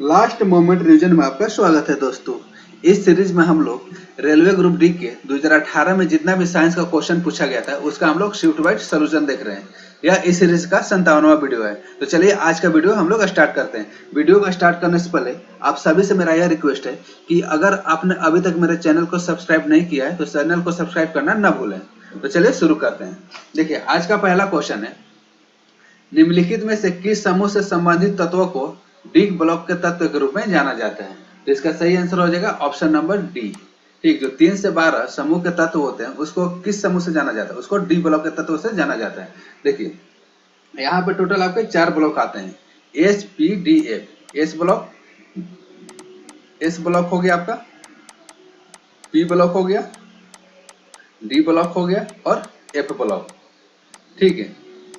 Last moment revision में आपका स्वागत है दोस्तों। इस सीरीज में हम लोग रेलवे ग्रुप डी के 2018 में जितना भी साइंस का क्वेश्चन पूछा गया था उसका हम लोग शिफ्ट वाइज सोल्यूशन देख रहे हैं। यह इस सीरीज का 57वां वीडियो है। तो चलिए आज का वीडियो हम लोग स्टार्ट करते हैं। वीडियो को स्टार्ट करने से पहले आप सभी से मेरा यह रिक्वेस्ट है कि अगर आपने अभी तक मेरे चैनल को सब्सक्राइब नहीं किया है तो चैनल को सब्सक्राइब करना न भूलें। तो चलिए शुरू करते हैं। देखिए आज का पहला क्वेश्चन है, निम्नलिखित में से किस समूह से संबंधित तत्वों को डी ब्लॉक के तत्व के रूप में जाना जाता है? तो इसका सही आंसर हो जाएगा ऑप्शन नंबर डी। ठीक, जो 3 से 12 समूह के तत्व होते हैं उसको किस समूह से जाना जाता है? उसको डी ब्लॉक के तत्व से जाना जाता है। देखिए यहाँ पे टोटल आपके 4 ब्लॉक आते हैं, S P D F. S block हो गया आपका, पी ब्लॉक हो गया, डी ब्लॉक हो गया और एफ ब्लॉक। ठीक है,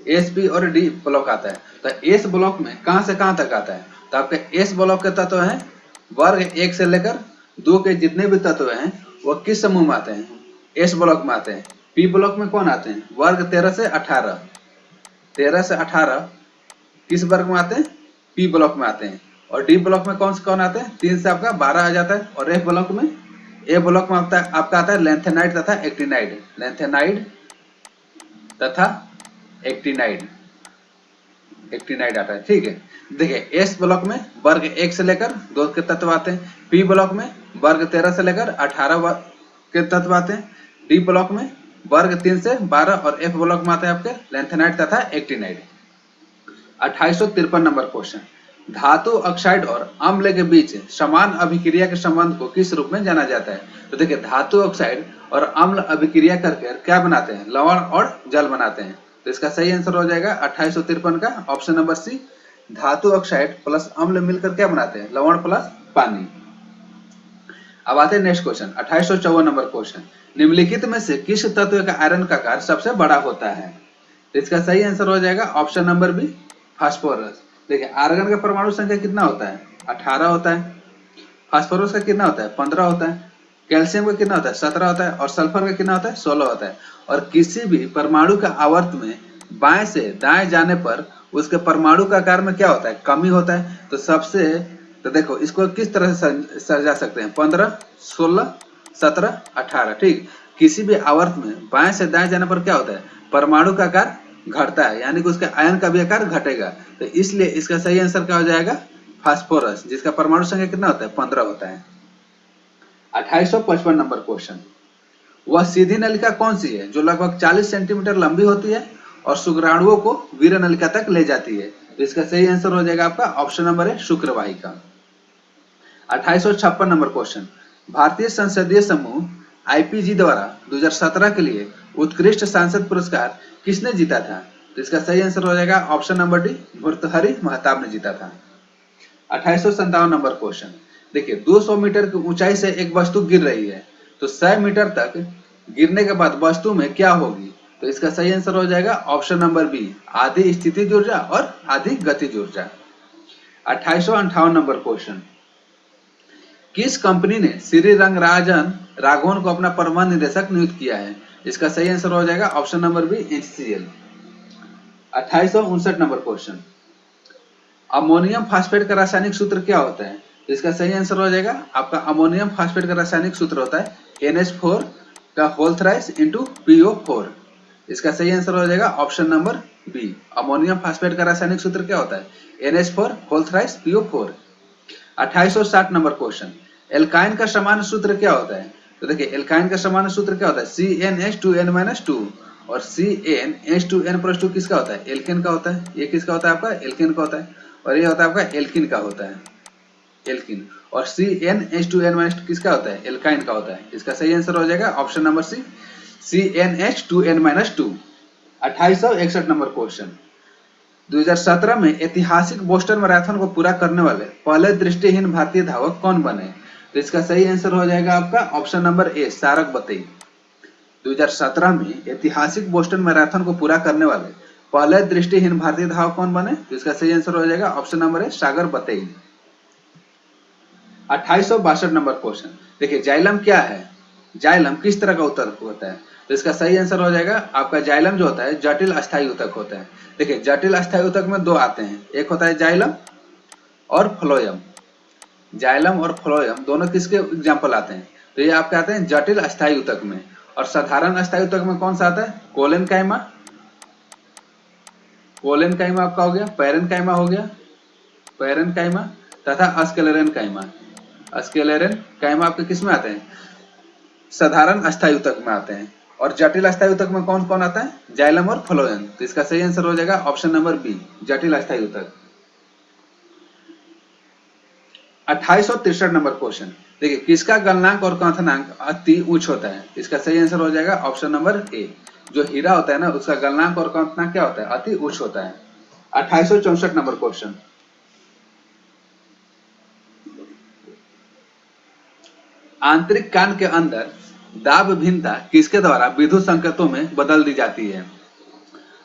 एस पी और डी ब्लॉक आता है। तो एस ब्लॉक में कहां से कहां तक आता है? तो आपके एस ब्लॉक के तत्व हैं वर्ग 1 से लेकर 2 के जितने भी तत्व हैं वो किस समूह में आते हैं? एस ब्लॉक में आते हैं। पी ब्लॉक में कौन आते हैं? वर्ग 13 से 18। 13 से 18 किस वर्ग में आते हैं? पी ब्लॉक में आते हैं। और डी ब्लॉक में कौन आते हैं? 3 से आपका 12 आ जाता है। और एफ ब्लॉक में आपका आता है लेंथेनाइड तथा एक्टिनाइड। लेंथेनाइड तथा एक्टिनाइड आता है। ठीक है, देखिए एस ब्लॉक में वर्ग 1 से लेकर 2 के तत्व आते हैं। पी ब्लॉक में वर्ग 13 से लेकर 18 के तत्व आते हैं। डी ब्लॉक में वर्ग 3 से 12 और एफ ब्लॉक में आते हैं आपके लेंथेनाइड तथा एक्टिनाइड। 2853 नंबर क्वेश्चन, धातु ऑक्साइड और अम्ल के बीच समान अभिक्रिया के संबंध को किस रूप में जाना जाता है? तो देखिए धातु ऑक्साइड और अम्ल अभिक्रिया करके क्या बनाते हैं? लवण और जल बनाते हैं। तो इसका सही आंसर हो जाएगा 2853 का ऑप्शन नंबर सी। धातु ऑक्साइड प्लस अम्ल मिलकर क्या बनाते हैं? लवण प्लस पानी। अब आते हैं नेक्स्ट क्वेश्चन, 2854 नंबर क्वेश्चन, निम्नलिखित में से किस तत्व का आयरन का कार्य सबसे बड़ा होता है? तो इसका सही आंसर हो जाएगा ऑप्शन नंबर बी, फास्फोरस। देखिए आर्गन का परमाणु संख्या कितना होता है? 18 होता है। फास्फोरस का कितना होता है? 15 होता है। कैल्शियम का कितना होता है? 17 होता है। और सल्फर का कितना होता है? 16 होता है। और किसी भी परमाणु का आवर्त में बाएं से दाएं जाने पर उसके परमाणु का आकार में क्या होता है? कमी होता है। तो देखो इसको किस तरह से सजा सकते हैं? 15, 16, 17, 18। ठीक, किसी भी आवर्त में बाएं से दाएं जाने पर क्या होता है? परमाणु का आकार घटता है, यानी कि उसके आयन का भी आकार घटेगा। तो इसलिए इसका सही आंसर क्या हो जाएगा? फास्फोरस, जिसका परमाणु संख्या कितना होता है? 15 होता है। 2855 नंबर क्वेश्चन, वह सीधी नलिका कौन सी है जो लगभग 40 सेंटीमीटर लंबी होती है और शुक्राणुओं को वीर्य नलिका तक ले जाती है? तो इसका सही आंसर हो जाएगा आपका ऑप्शन नंबर है शुक्रवाहिका। 2856 नंबर क्वेश्चन, भारतीय संसदीय समूह आईपीजी द्वारा 2017 के लिए उत्कृष्ट सांसद पुरस्कार किसने जीता था? तो इसका सही आंसर हो जाएगा option number D, Bhartruhari Mahtab ने जीता था। 2857 नंबर क्वेश्चन, देखिए 200 मीटर की ऊंचाई से एक वस्तु गिर रही है, तो 100 मीटर तक गिरने के बाद वस्तु में क्या होगी? तो इसका सही आंसर हो जाएगा ऑप्शन नंबर बी, आधी स्थितिज ऊर्जा और आधी गतिज ऊर्जा। 2858 नंबर क्वेश्चन, किस कंपनी ने श्री रंगराजन राघवन को अपना प्रबंध निदेशक नियुक्त किया है? इसका सही आंसर हो जाएगा option number B, HCL. 2859 number question, ammonium phosphate का रासायनिक सूत्र क्या होता है? तो इसका सही आंसर हो जाएगा आपका अमोनियम फास्फेट का रासायनिक सूत्र होता है NH4 का होल थ्राइस इंटू PO4। इसका सही आंसर हो जाएगा option number B, ammonium phosphate का रासायनिक सूत्र क्या होता है? NH4 whole thrice PO4। 2860 number question, alkyne का सामान्य सूत्र क्या होता है? तो देखिए एल्काइन का सामान्य सूत्र क्या होता है? CnH2n-2। और CnH2n+2 किसका होता है? एल्केन का होता है। ये किसका होता है? आपका एल्केन का होता है। और ये होता है आपका एल्किन का होता है, एल्किन। और CnH2n- किसका होता है? एल्काइन का होता है। इसका सही आंसर हो जाएगा option number C, CnH2n-2। 2861 number question, 2017 में ऐतिहासिक बोस्टन मैराथन को पूरा करने वाले पहले दृष्टिहीन भारतीय धावक कौन बने? तो इसका सही आंसर हो जाएगा आपका ऑप्शन नंबर ए, सारक बतई। 2017 में ऐतिहासिक बोस्टन मैराथन को पूरा करने वाले पहले दृष्टिहीन भारतीय धावक कौन बने? तो इसका सही आंसर हो जाएगा ऑप्शन नंबर ए, सागर बतई। 2862 नंबर क्वेश्चन, देखिए जाइलम क्या है? जाइलम किस तरह का ऊतक होता है? तो इसका सही आंसर हो जाएगा आपका जाइलम जो होता है जटिल अस्थायी ऊतक होता है। देखिए जटिल अस्थायी ऊतक में 2 आते हैं, एक होता है जाइलम और फ्लोएम। जाइलम और फ्लोएम दोनों किसके एग्जाम्पल आते हैं? तो ये आपके आते हैं जटिल अस्थायी ऊतक में। और साधारण अस्थायी ऊतक में कौन सा आता है? कोलेनकाइमा, कोलेनकाइमा आपका हो गया, पैरेनकाइमा हो गया, पैरेनकाइमा, तथा स्क्लेरेनकाइमा। स्क्लेरेनकाइमा आपके किस में आते हैं? साधारण अस्थायी ऊतक में आते हैं। और जटिल अस्थायी ऊतक में कौन कौन आता है? जाइलम और फ्लोएम। तो इसका सही आंसर हो जाएगा ऑप्शन नंबर बी, जटिल अस्थायी ऊतक। 2863 नंबर क्वेश्चन, देखिए किसका गलनांक और क्वथनांक अति उच्च होता है? इसका सही आंसर हो जाएगा ऑप्शन नंबर ए, जो हीरा होता है ना उसका गलनांक और क्वथनांक क्या होता है? अति उच्च होता है। 2864 नंबर क्वेश्चन, आंतरिक कान के अंदर दाब भिन्नता किसके द्वारा विद्युत संकेतों में बदल दी जाती है?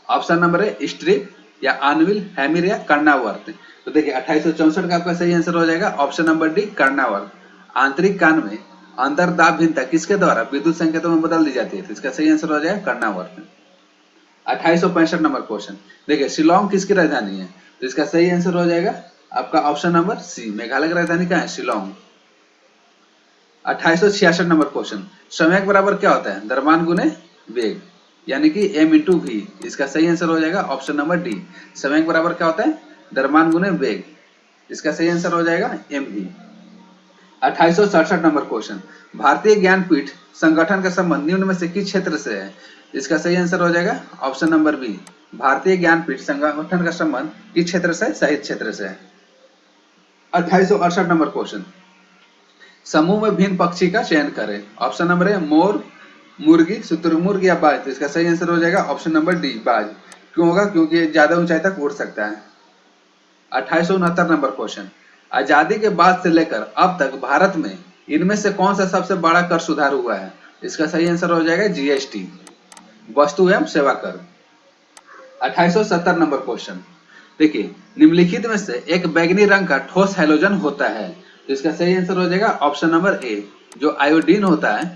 ऑप्शन नंबर ए स्ट्रिप, या आनविल, हैमिर, या कर्णावर्त। तो देखिए 2864 का आपका सही आंसर हो जाएगा ऑप्शन नंबर डी, कर्णावर्त। आंतरिक कान में अंदर दाब भिन्नता किसके द्वारा विद्युत संकेतों में बदल दी जाती है? तो इसका सही आंसर हो जाएगा कर्णावर्त। 2865 नंबर क्वेश्चन, देखिए शिलोंग किसकी राजधानी है? तो इसका सही आंसर हो जाएगा आपका ऑप्शन नंबर सी, मेघालय की राजधानी क्या है? शिलोंग। 2866 नंबर क्वेश्चन, समय बराबर क्या होता है? द्रव्यमान गुने वेग, यानी कि m इंटू वी। इसका सही आंसर हो जाएगा ऑप्शन नंबर डी, समय बराबर क्या होता है? द्रव्यमान गुने वेग। इसका सही आंसर हो जाएगा mv। 2867 नंबर क्वेश्चन, भारतीय ज्ञानपीठ संगठन का संबंध निम्न में से किस क्षेत्र से है? इसका सही आंसर हो जाएगा ऑप्शन नंबर बी, भारतीय ज्ञानपीठ संगठन का संबंध किस क्षेत्र से? साहित्य क्षेत्र से है। 2868 नंबर क्वेश्चन, समूह में भिन्न पक्षी का चयन करें। ऑप्शन नंबर ए मोर, मुर्गी, शुतुरमुर्ग, या बाज। तो इसका सही आंसर हो जाएगा ऑप्शन नंबर डी, बाज। क्यों होगा? क्योंकि ज्यादा ऊंचाई तक उड़ सकता है। 2869 नंबर क्वेश्चन, आजादी के बाद से लेकर अब तक भारत में इनमें से कौन सा सबसे बड़ा कर सुधार हुआ है? इसका सही आंसर हो जाएगा जीएसटी, वस्तु एवं सेवा कर। 2870 नंबर क्वेश्चन, देखिए निम्नलिखित में से एक बैंगनी रंग का ठोस हैलोजन होता है। तो इसका सही आंसर हो जाएगा ऑप्शन नंबर ए, जो आयोडीन होता है।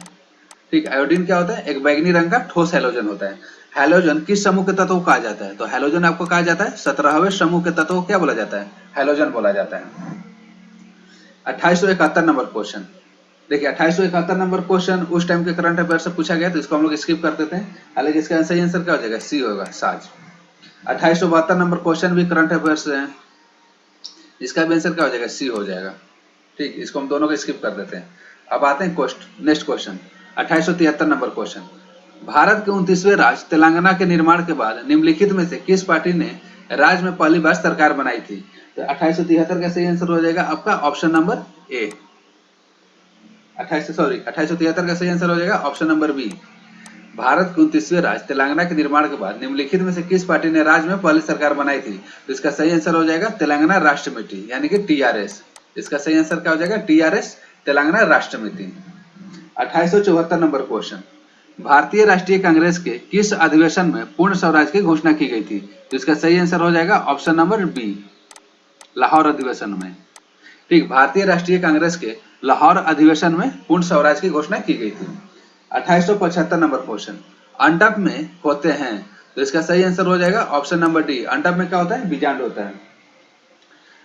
ठीक, आयोडीन क्या होता है? एक बैंगनी रंग का ठोस हैलोजन होता है। हैलोजन किस समूह के तत्व को कहा जाता है? तो हैलोजन आपको कहा जाता है 17वें समूह के तत्व को क्या बोला जाता है? हैलोजन बोला जाता है। 2871 नंबर क्वेश्चन, देखिए 2871 नंबर क्वेश्चन उस टाइम के करंट अफेयर से पूछा गया, तो इसको हम लोग स्किप कर देते हैं। हालांकि इसका सही आंसर क्या हो जाएगा? सी होगा, साज। 2872 नंबर क्वेश्चन भी करंट अफेयर से है, इसका भी आंसर क्या हो जाएगा? सी हो जाएगा। ठीक, इसको हम दोनों को स्किप कर देते हैं। अब आते हैं next question, 2873 number question, Bharat के 29वें राज्य तेलंगाना के निर्माण के बाद निम्नलिखित में से किस पार्टी ने राज्य में पहली बार सरकार बनाई थी? तो 2873 का सही आंसर हो जाएगा आपका ऑप्शन नंबर ए, 2873 का सही आंसर हो जाएगा ऑप्शन नंबर बी, भारत के 29वें राज्य तेलंगाना के निर्माण के बाद निम्नलिखित में से किस पार्टी ने राज्य में पहली सरकार बनाई थी? तो इसका सही आंसर हो जाएगा तेलंगाना राष्ट्रमिति, यानी कि टीआरएस। इसका सही आंसर क्या हो जाएगा? टीआरएस, तेलंगाना राष्ट्रमिति। 2874 नंबर क्वेश्चन, भारतीय राष्ट्रीय कांग्रेस के किस अधिवेशन में पूर्ण स्वराज की घोषणा की गई थी? तो इसका सही आंसर हो जाएगा ऑप्शन नंबर बी, लाहौर अधिवेशन में। ठीक, भारतीय राष्ट्रीय कांग्रेस के लाहौर अधिवेशन में पूर्ण स्वराज की घोषणा की गई थी। 2875 नंबर क्वेश्चन, अंडप में होते हैं, तो इसका सही आंसर हो जाएगा ऑप्शन नंबर डी, अंडप में क्या होता है? बीजांड होता है।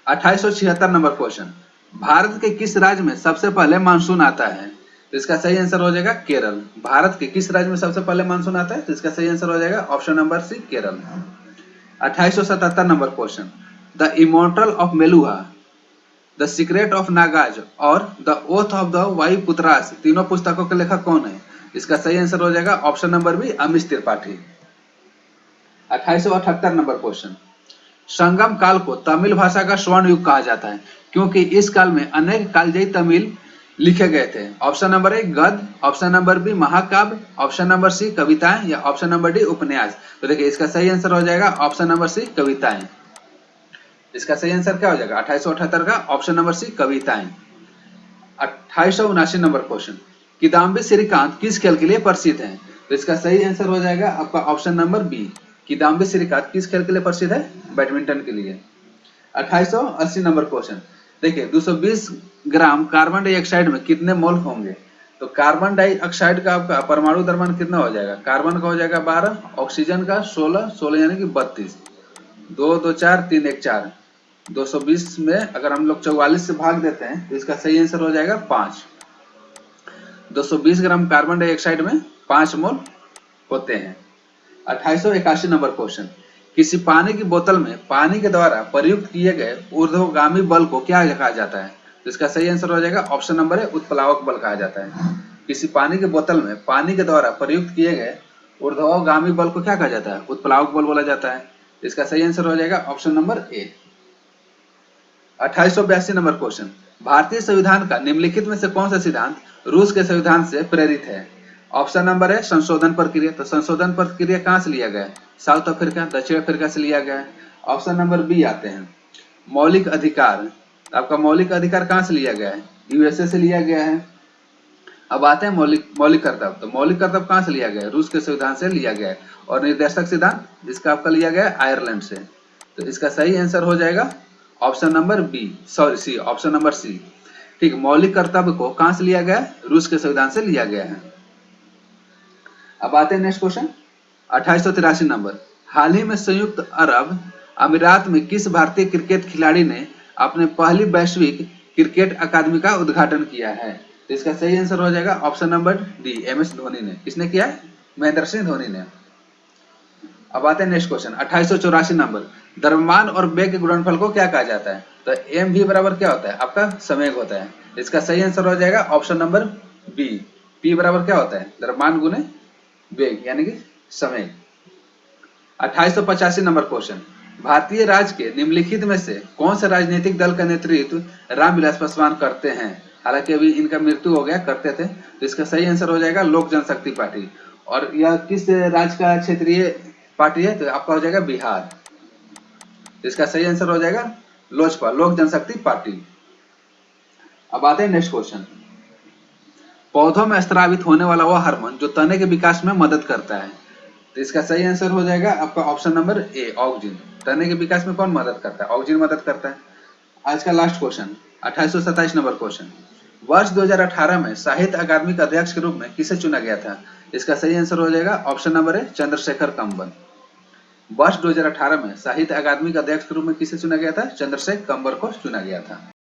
2876 नंबर क्वेश्चन, भारत के किस राज्य में सबसे पहले मानसून आता है? तो इसका सही आंसर हो जाएगा केरल। भारत के किस राज्य में सबसे पहले मानसून आता है? तो इसका सही आंसर हो जाएगा option number C, Kerala. 2877 number question, the immortal of Meluha, the secret of Nagas और the oath of the Vayuputras, तीनों पुस्तकों के लेखक कौन है? इसका सही आंसर हो जाएगा option number B, Amish Tripathi. 2878 number question, Sangam काल को तमिल भाषा का स्वर्ण युग कहा जाता है क्योंकि इस काल में अनेक कालजयी तमिल लिखे गए थे। ऑप्शन नंबर ए गद्य, ऑप्शन नंबर बी महाकाव्य, ऑप्शन नंबर सी कविताएं, या ऑप्शन नंबर डी उपन्यास। तो देखिए इसका सही आंसर हो जाएगा ऑप्शन नंबर सी कविताएं। इसका सही आंसर क्या हो जाएगा 2878 का? ऑप्शन नंबर सी कविताएं। 2879 नंबर क्वेश्चन, किदाम्बी श्रीकांत किस खेल के लिए प्रसिद्ध है? तो इसका सही आंसर हो जाएगा आपका option number B, Kidambi Srikanth किस खेल के लिए प्रसिद्ध है? बैडमिंटन के लिए। 2880 नंबर क्वेश्चन, देखिए 220 ग्राम कार्बन डाइऑक्साइड में कितने मोल होंगे? तो कार्बन डाइऑक्साइड का आपका परमाणु द्रव्यमान कितना हो जाएगा? कार्बन का हो जाएगा 12, ऑक्सीजन का 16 यानी कि 32, 2 2 4 3 1 4, 220 में अगर हम लोग 44 से भाग देते हैं तो इसका सही आंसर हो जाएगा 5। 220 ग्राम कार्बन डाइऑक्साइड में 5 मोल होते हैं। 2881 नंबर क्वेश्चन, किसी पानी की बोतल में पानी के द्वारा प्रयुक्त किए गए ऊर्ध्वगामी बल को क्या कहा जाता है? तो इसका सही आंसर हो जाएगा ऑप्शन नंबर है उत्प्लावक बल कहा जाता है। किसी पानी की बोतल में पानी के द्वारा प्रयुक्त किए गए ऊर्ध्वगामी बल को क्या कहा जाता है? उत्प्लावक बल बोला जाता है। इसका सही आंसर हो जाएगा option number A. 2882 number question, भारतीय संविधान का निम्नलिखित में से कौन सा सिद्धांत रूस के संविधान से प्रेरित है? ऑप्शन नंबर है संशोधन प्रक्रिया। तो संशोधन प्रक्रिया कहां से लिया गया है? साउथ अफ्रीका, दक्षिण अफ्रीका से लिया गया है। ऑप्शन नंबर बी आते हैं मौलिक अधिकार। आपका मौलिक अधिकार कहां से लिया गया है? यूएसए से लिया गया है। अब आते हैं मौलिक कर्तव्य। तो मौलिक कर्तव्य कहां से लिया गया है? रूस के संविधान से लिया गया है। और निर्देशक सिद्धांत इसका आपका लिया गया है आयरलैंड से। तो इसका सही आंसर हो जाएगा option number B, sorry C, option number C. ठीक, मौलिक कर्तव्य को कहां से लिया गया है? रूस के संविधान से लिया गया है। अब आते हैं नेक्स्ट क्वेश्चन 2883 नंबर, हाल ही में संयुक्त अरब अमीरात में किस भारतीय क्रिकेट खिलाड़ी ने अपने पहली वैश्विक क्रिकेट अकादमी का उद्घाटन किया है? तो इसका सही आंसर हो जाएगा option number D, MS Dhoni ने। किसने किया है? महेंद्र सिंह धोनी ने। अब आते हैं नेक्स्ट क्वेश्चन 2884 नंबर, द्रव्यमान और वेग के गुणनफल को क्या कहा जाता है? तो एम भी बराबर क्या होता है? आपका संवेग होता है। इसका सही आंसर हो जाएगा ऑप्शन नंबर बी, पी बराबर क्या होता है? द्रव्यमान गुने वेग यानी कि संवेग। 2885 नंबर क्वेश्चन, भारतीय राज्य के निम्नलिखित में से कौन से राजनीतिक दल का नेतृत्व रामविलास पासवान करते हैं? हालांकि अभी इनका मृत्यु हो गया, करते थे। तो इसका सही आंसर हो जाएगा लोक जनशक्ति पार्टी। और यह किस राज्य का क्षेत्रीय पार्टी है? तो आपका हो जाएगा बिहार। इसका सही आंसर हो जाएगा लोजपा, लोक जनशक्ति पार्टी। अब आते हैं नेक्स्ट क्वेश्चन, पौधों में स्रावित होने वाला वह हार्मोन जो तने के विकास में मदद करता है। तो इसका सही आंसर हो जाएगा आपका ऑप्शन नंबर ए, ऑक्जिन। तने के विकास में कौन मदद करता है? ऑक्जिन मदद करता है। आज का लास्ट क्वेश्चन 2827 नंबर क्वेश्चन, वर्ष 2018 में साहित्य अकादमी के अध्यक्ष के रूप में किसे चुना गया था? इसका सही आंसर हो जाएगा ऑप्शन नंबर है चंद्रशेखर कंबर। वर्ष 2018 में साहित्य अकादमी के अध्यक्ष के रूप में किसे चुना गया था? चंद्रशेखर कंबर को चुना गया था।